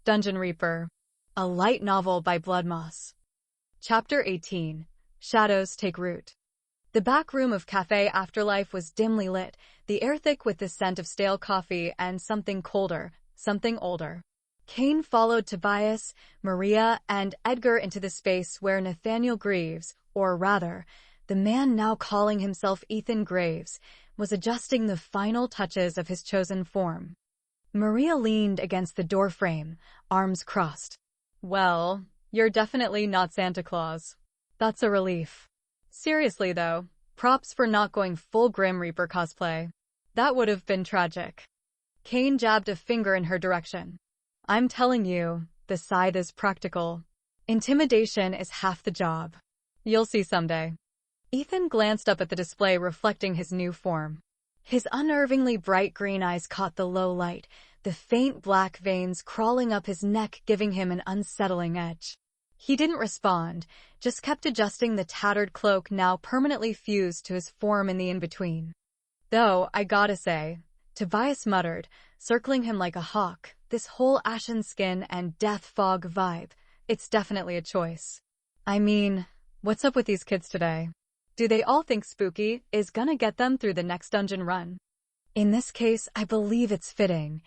Dungeon Reaper. A light novel by Bloodmoss. Chapter 18. Shadows Take Root. The back room of Cafe Afterlife was dimly lit, the air thick with the scent of stale coffee and something colder, something older. Cain followed Tobias, Maria, and Edgar into the space where Nathaniel Greaves, or rather, the man now calling himself Ethan Graves, was adjusting the final touches of his chosen form. Maria leaned against the doorframe, arms crossed. "Well, you're definitely not Santa Claus. That's a relief. Seriously though, props for not going full Grim Reaper cosplay. That would have been tragic." Cain jabbed a finger in her direction. "I'm telling you, the scythe is practical. Intimidation is half the job. You'll see someday." Ethan glanced up at the display reflecting his new form. His unnervingly bright green eyes caught the low light, the faint black veins crawling up his neck giving him an unsettling edge. He didn't respond, just kept adjusting the tattered cloak now permanently fused to his form in the in-between. "Though, I gotta say," Tobias muttered, circling him like a hawk, "this whole ashen skin and death fog vibe, it's definitely a choice. I mean, what's up with these kids today? Do they all think spooky is gonna get them through the next dungeon run?" "In this case, I believe it's fitting,"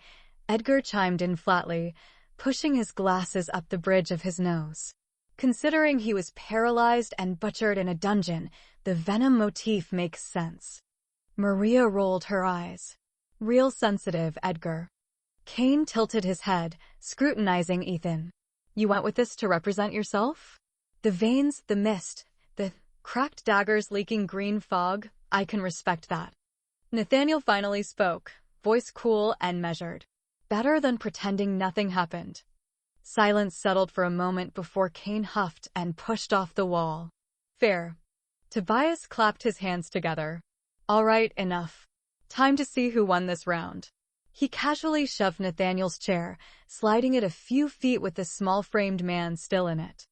Edgar chimed in flatly, pushing his glasses up the bridge of his nose. Considering he was paralyzed and butchered in a dungeon, the venom motif makes sense. Maria rolled her eyes. "Real sensitive, Edgar." Cain tilted his head, scrutinizing Ethan. "You went with this to represent yourself? The veins, the mist, the cracked daggers leaking green fog, I can respect that." Nathaniel finally spoke, voice cool and measured. "Better than pretending nothing happened." Silence settled for a moment before Cain huffed and pushed off the wall. "Fair." Tobias clapped his hands together. "All right, enough. Time to see who won this round." He casually shoved Nathaniel's chair, sliding it a few feet with the small-framed man still in it.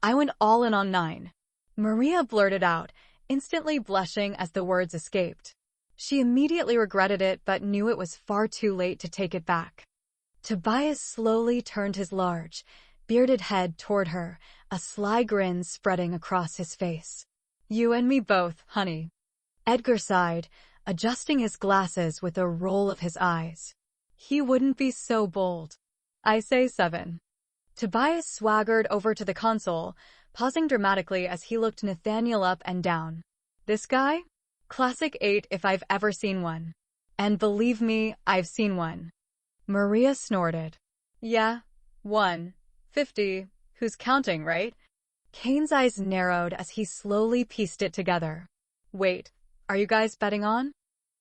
"I went all in on 9. Maria blurted out, instantly blushing as the words escaped. She immediately regretted it but knew it was far too late to take it back. Tobias slowly turned his large, bearded head toward her, a sly grin spreading across his face. "You and me both, honey." Edgar sighed, adjusting his glasses with a roll of his eyes. "He wouldn't be so bold." "I say 7. Tobias swaggered over to the console, pausing dramatically as he looked Nathaniel up and down. "This guy? Classic 8 if I've ever seen one. And believe me, I've seen one." Maria snorted. "Yeah, 150. Who's counting, right?" Cain's eyes narrowed as he slowly pieced it together. "Wait, are you guys betting on?"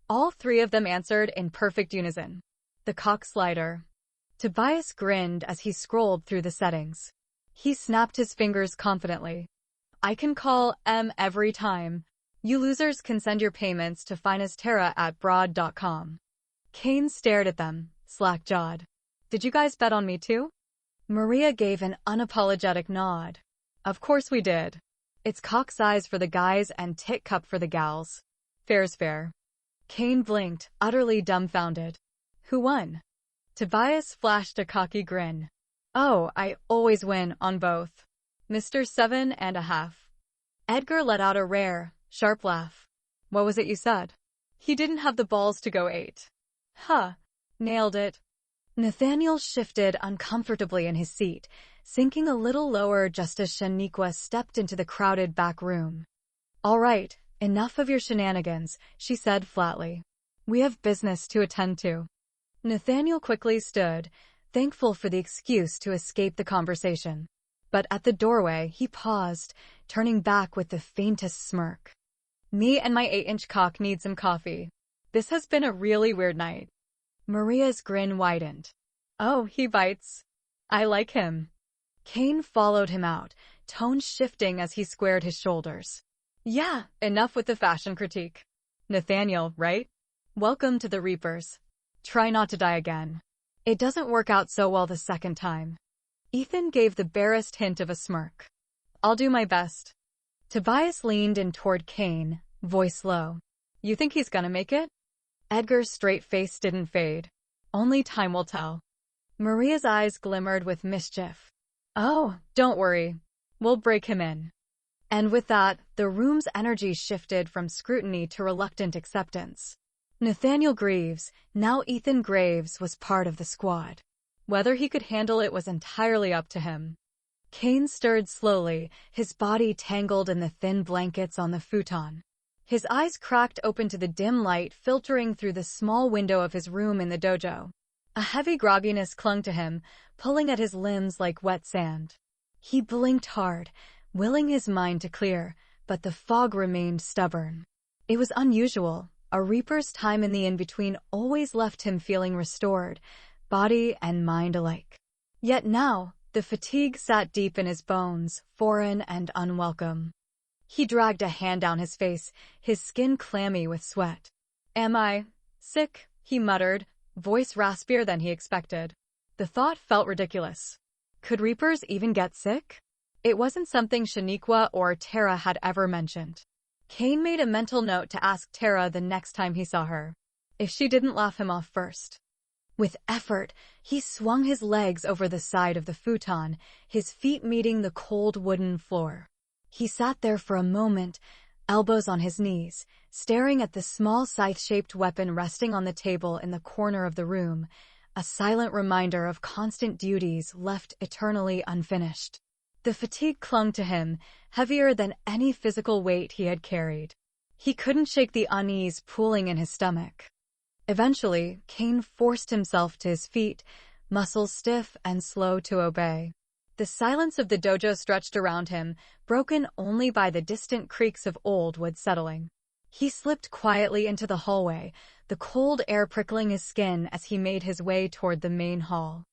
All three of them answered in perfect unison. "The cock slider." Tobias grinned as he scrolled through the settings. He snapped his fingers confidently. "I can call M every time. You losers can send your payments to finestterra@broad.com." Cain stared at them, slack-jawed. "Did you guys bet on me too?" Maria gave an unapologetic nod. "Of course we did. It's cock size for the guys and tit cup for the gals. Fair's fair." Cain blinked, utterly dumbfounded. "Who won?" Tobias flashed a cocky grin. "Oh, I always win on both. Mr. 7.5. Edgar let out a rare, sharp laugh. "What was it you said?" "He didn't have the balls to go 8. "Huh. Nailed it." Nathaniel shifted uncomfortably in his seat, sinking a little lower just as Shaniqua stepped into the crowded back room. "All right, enough of your shenanigans," she said flatly. "We have business to attend to." Nathaniel quickly stood, thankful for the excuse to escape the conversation. But at the doorway, he paused, turning back with the faintest smirk. "Me and my 8-inch cock need some coffee. This has been a really weird night." Maria's grin widened. "Oh, he bites. I like him." Cain followed him out, tone shifting as he squared his shoulders. "Yeah, enough with the fashion critique. Nathaniel, right? Welcome to the Reapers. Try not to die again. It doesn't work out so well the second time." Ethan gave the barest hint of a smirk. "I'll do my best." Tobias leaned in toward Cain, voice low. "You think he's gonna make it?" Edgar's straight face didn't fade. "Only time will tell." Maria's eyes glimmered with mischief. Oh, don't worry. We'll break him in. And with that, the room's energy shifted from scrutiny to reluctant acceptance. Nathaniel Greaves, now Ethan Graves, was part of the squad. Whether he could handle it was entirely up to him. Cain stirred slowly, his body tangled in the thin blankets on the futon. His eyes cracked open to the dim light filtering through the small window of his room in the dojo. A heavy grogginess clung to him, pulling at his limbs like wet sand. He blinked hard, willing his mind to clear, but the fog remained stubborn. It was unusual. A reaper's time in the in-between always left him feeling restored, body and mind alike. Yet now, the fatigue sat deep in his bones, foreign and unwelcome. He dragged a hand down his face, his skin clammy with sweat. "Am I sick?" he muttered, voice raspier than he expected. The thought felt ridiculous. Could reapers even get sick? It wasn't something Shaniqua or Tara had ever mentioned. Cain made a mental note to ask Tara the next time he saw her, if she didn't laugh him off first. With effort, he swung his legs over the side of the futon, his feet meeting the cold wooden floor. He sat there for a moment, elbows on his knees, staring at the small scythe-shaped weapon resting on the table in the corner of the room, a silent reminder of constant duties left eternally unfinished. The fatigue clung to him, heavier than any physical weight he had carried. He couldn't shake the unease pooling in his stomach. Eventually, Cain forced himself to his feet, muscles stiff and slow to obey. The silence of the dojo stretched around him, broken only by the distant creaks of old wood settling. He slipped quietly into the hallway, the cold air prickling his skin as he made his way toward the main hall.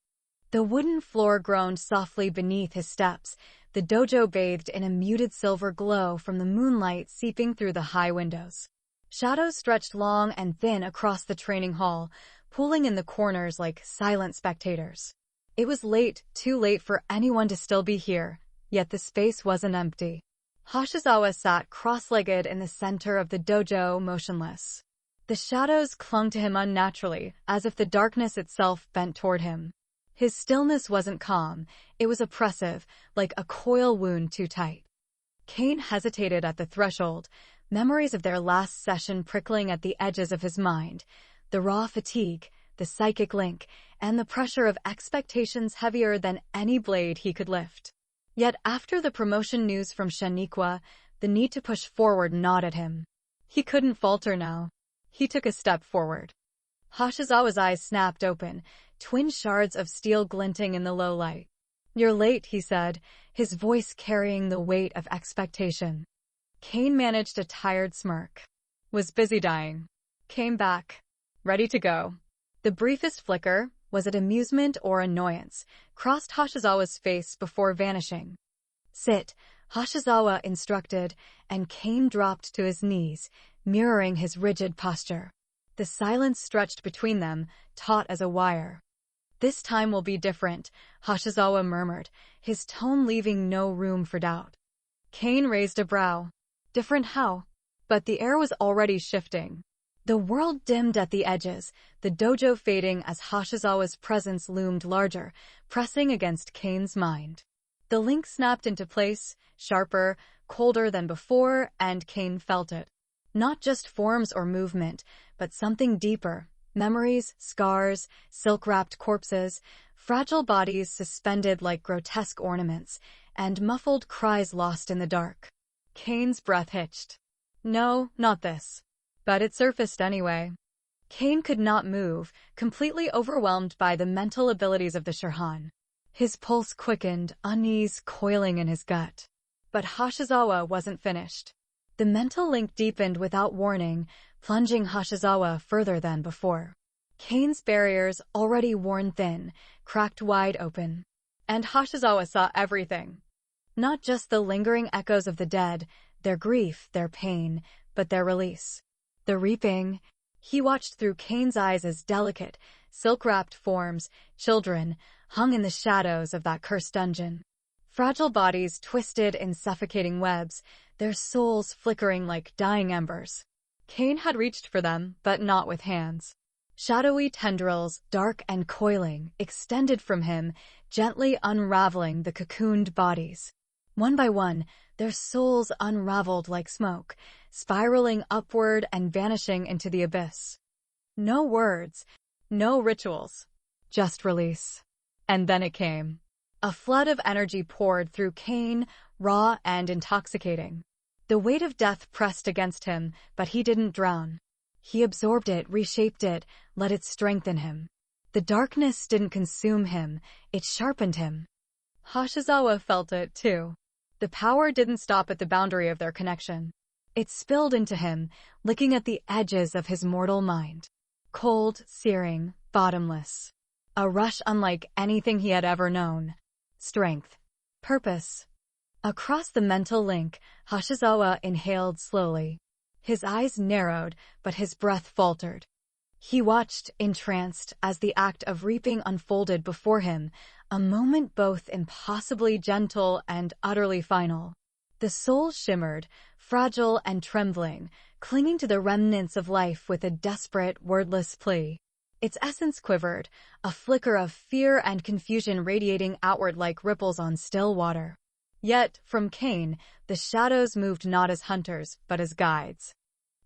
The wooden floor groaned softly beneath his steps, the dojo bathed in a muted silver glow from the moonlight seeping through the high windows. Shadows stretched long and thin across the training hall, pooling in the corners like silent spectators. It was late, too late for anyone to still be here, yet the space wasn't empty. Hoshizawa sat cross-legged in the center of the dojo, motionless. The shadows clung to him unnaturally, as if the darkness itself bent toward him. His stillness wasn't calm, it was oppressive, like a coil wound too tight. Cain hesitated at the threshold, memories of their last session prickling at the edges of his mind, the raw fatigue, the psychic link, and the pressure of expectations heavier than any blade he could lift. Yet after the promotion news from Shaniqua, the need to push forward gnawed at him. He couldn't falter now. He took a step forward. Hoshizawa's eyes snapped open, twin shards of steel glinting in the low light. "You're late," he said, his voice carrying the weight of expectation. Cain managed a tired smirk. "Was busy dying. Came back. Ready to go." The briefest flicker, was it amusement or annoyance, crossed Hoshizawa's face before vanishing. "Sit," Hoshizawa instructed, and Cain dropped to his knees, mirroring his rigid posture. The silence stretched between them, taut as a wire. "This time will be different," Hoshizawa murmured, his tone leaving no room for doubt. Cain raised a brow. Different how? But the air was already shifting. The world dimmed at the edges, the dojo fading as Hoshizawa's presence loomed larger, pressing against Cain's mind. The link snapped into place, sharper, colder than before, and Cain felt it. Not just forms or movement, but something deeper. Memories, scars, silk-wrapped corpses, fragile bodies suspended like grotesque ornaments, and muffled cries lost in the dark. Cain's breath hitched. No, not this. But it surfaced anyway. Cain could not move, completely overwhelmed by the mental abilities of the Shihan. His pulse quickened, unease coiling in his gut. But Hoshizawa wasn't finished. The mental link deepened without warning, plunging Hoshizawa further than before. Cain's barriers, already worn thin, cracked wide open. And Hoshizawa saw everything. Not just the lingering echoes of the dead, their grief, their pain, but their release. The reaping. He watched through Cain's eyes as delicate, silk-wrapped forms, children, hung in the shadows of that cursed dungeon. Fragile bodies twisted in suffocating webs, their souls flickering like dying embers. Cain had reached for them, but not with hands. Shadowy tendrils, dark and coiling, extended from him, gently unraveling the cocooned bodies. One by one, their souls unraveled like smoke, spiraling upward and vanishing into the abyss. No words, no rituals, just release. And then it came. A flood of energy poured through Cain, raw and intoxicating. The weight of death pressed against him, but he didn't drown. He absorbed it, reshaped it, let it strengthen him. The darkness didn't consume him, it sharpened him. Hoshizawa felt it, too. The power didn't stop at the boundary of their connection. It spilled into him, licking at the edges of his mortal mind. Cold, searing, bottomless. A rush unlike anything he had ever known. Strength. Purpose. Across the mental link, Hoshizawa inhaled slowly. His eyes narrowed, but his breath faltered. He watched, entranced, as the act of reaping unfolded before him, a moment both impossibly gentle and utterly final. The soul shimmered, fragile and trembling, clinging to the remnants of life with a desperate, wordless plea. Its essence quivered, a flicker of fear and confusion radiating outward like ripples on still water. Yet, from Cain, the shadows moved not as hunters, but as guides.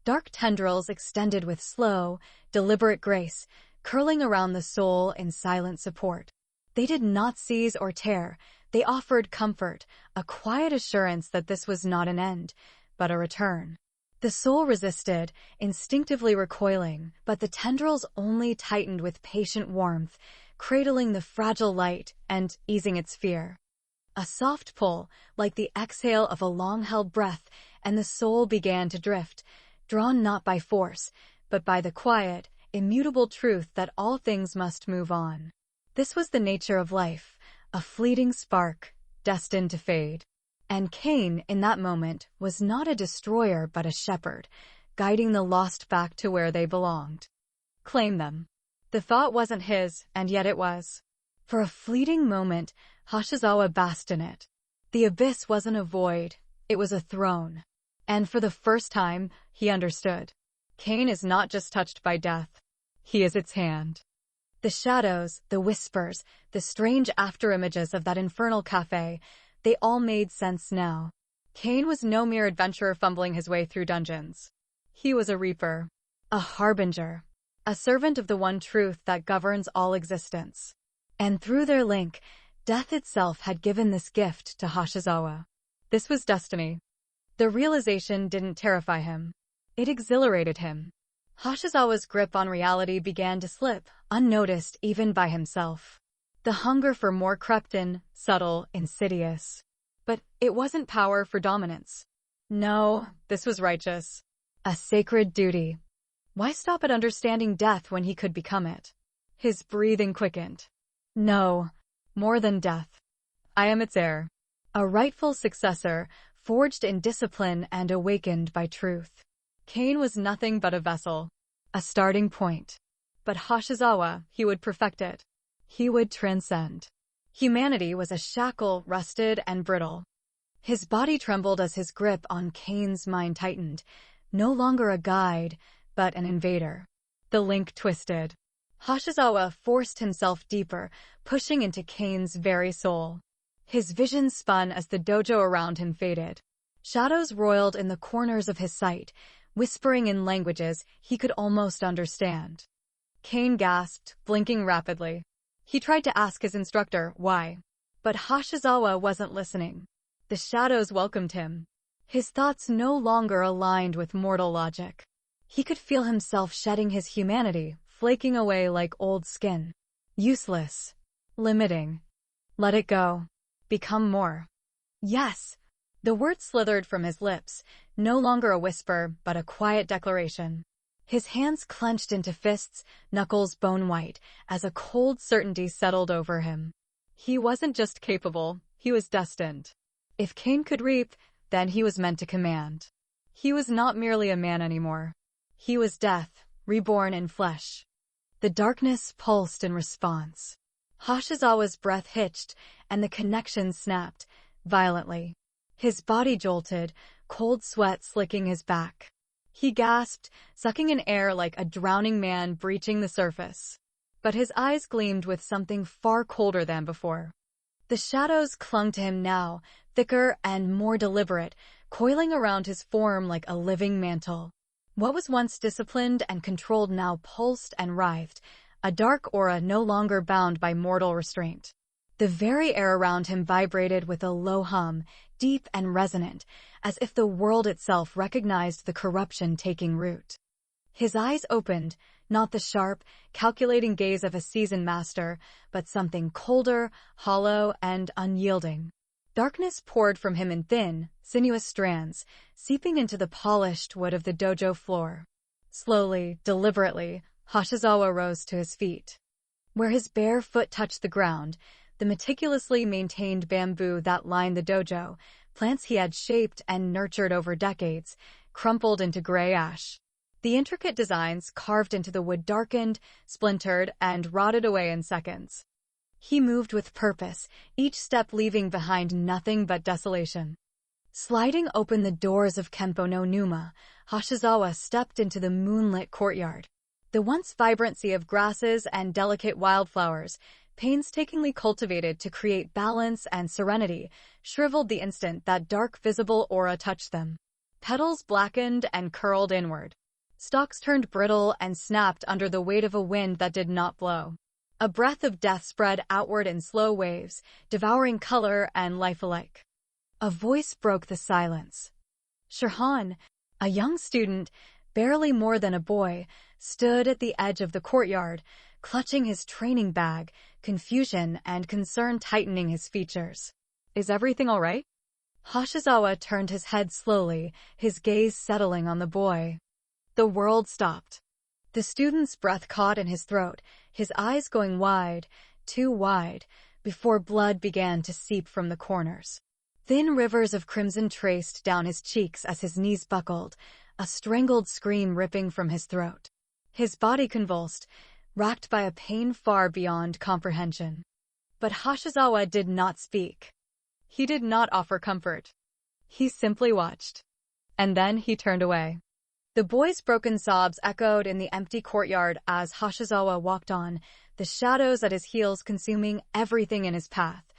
Dark tendrils extended with slow, deliberate grace, curling around the soul in silent support. They did not seize or tear, they offered comfort, a quiet assurance that this was not an end, but a return. The soul resisted, instinctively recoiling, but the tendrils only tightened with patient warmth, cradling the fragile light and easing its fear. A soft pull, like the exhale of a long-held breath, and the soul began to drift, drawn not by force, but by the quiet, immutable truth that all things must move on. This was the nature of life, a fleeting spark, destined to fade. And Cain, in that moment, was not a destroyer but a shepherd, guiding the lost back to where they belonged. Claim them. The thought wasn't his, and yet it was. For a fleeting moment, Hoshizawa basked in it. The abyss wasn't a void, it was a throne. And for the first time, he understood. Cain is not just touched by death. He is its hand. The shadows, the whispers, the strange afterimages of that infernal cafe, they all made sense now. Cain was no mere adventurer fumbling his way through dungeons. He was a reaper, a harbinger, a servant of the one truth that governs all existence. And through their link, death itself had given this gift to Hoshizawa. This was destiny. The realization didn't terrify him. It exhilarated him. Hoshizawa's grip on reality began to slip, unnoticed even by himself. The hunger for more crept in, subtle, insidious. But it wasn't power for dominance. No, this was righteous. A sacred duty. Why stop at understanding death when he could become it? His breathing quickened. No, more than death. I am its heir. A rightful successor, forged in discipline and awakened by truth. Cain was nothing but a vessel, a starting point. But Hoshizawa, he would perfect it. He would transcend. Humanity was a shackle, rusted and brittle. His body trembled as his grip on Cain's mind tightened, no longer a guide, but an invader. The link twisted. Hoshizawa forced himself deeper, pushing into Cain's very soul. His vision spun as the dojo around him faded. Shadows roiled in the corners of his sight, whispering in languages he could almost understand. Cain gasped, blinking rapidly. He tried to ask his instructor why, but Hoshizawa wasn't listening. The shadows welcomed him. His thoughts no longer aligned with mortal logic. He could feel himself shedding his humanity, flaking away like old skin. Useless. Limiting. Let it go. Become more. Yes. The word slithered from his lips, no longer a whisper, but a quiet declaration. His hands clenched into fists, knuckles bone-white, as a cold certainty settled over him. He wasn't just capable, he was destined. If Cain could reap, then he was meant to command. He was not merely a man anymore. He was death, reborn in flesh. The darkness pulsed in response. Hoshizawa's breath hitched, and the connection snapped, violently. His body jolted, cold sweat slicking his back. He gasped, sucking in air like a drowning man breaching the surface. But his eyes gleamed with something far colder than before. The shadows clung to him now, thicker and more deliberate, coiling around his form like a living mantle. What was once disciplined and controlled now pulsed and writhed, a dark aura no longer bound by mortal restraint. The very air around him vibrated with a low hum, deep and resonant, as if the world itself recognized the corruption taking root. His eyes opened, not the sharp, calculating gaze of a seasoned master, but something colder, hollow, and unyielding. Darkness poured from him in thin, sinuous strands, seeping into the polished wood of the dojo floor. Slowly, deliberately, Hoshizawa rose to his feet. Where his bare foot touched the ground, the meticulously maintained bamboo that lined the dojo, plants he had shaped and nurtured over decades, crumpled into gray ash. The intricate designs carved into the wood darkened, splintered, and rotted away in seconds. He moved with purpose, each step leaving behind nothing but desolation. Sliding open the doors of Kempo no Numa, Hoshizawa stepped into the moonlit courtyard. The once vibrancy of grasses and delicate wildflowers, painstakingly cultivated to create balance and serenity, shriveled the instant that dark visible aura touched them. Petals blackened and curled inward. Stalks turned brittle and snapped under the weight of a wind that did not blow. A breath of death spread outward in slow waves, devouring color and life alike. A voice broke the silence. Shihan, a young student, barely more than a boy, stood at the edge of the courtyard, clutching his training bag, confusion and concern tightening his features. "Is everything all right?" Hoshizawa turned his head slowly, his gaze settling on the boy. The world stopped. The student's breath caught in his throat, his eyes going wide, too wide, before blood began to seep from the corners. Thin rivers of crimson traced down his cheeks as his knees buckled, a strangled scream ripping from his throat. His body convulsed, racked by a pain far beyond comprehension. But Hoshizawa did not speak. He did not offer comfort. He simply watched. And then he turned away. The boy's broken sobs echoed in the empty courtyard as Hoshizawa walked on, the shadows at his heels consuming everything in his path,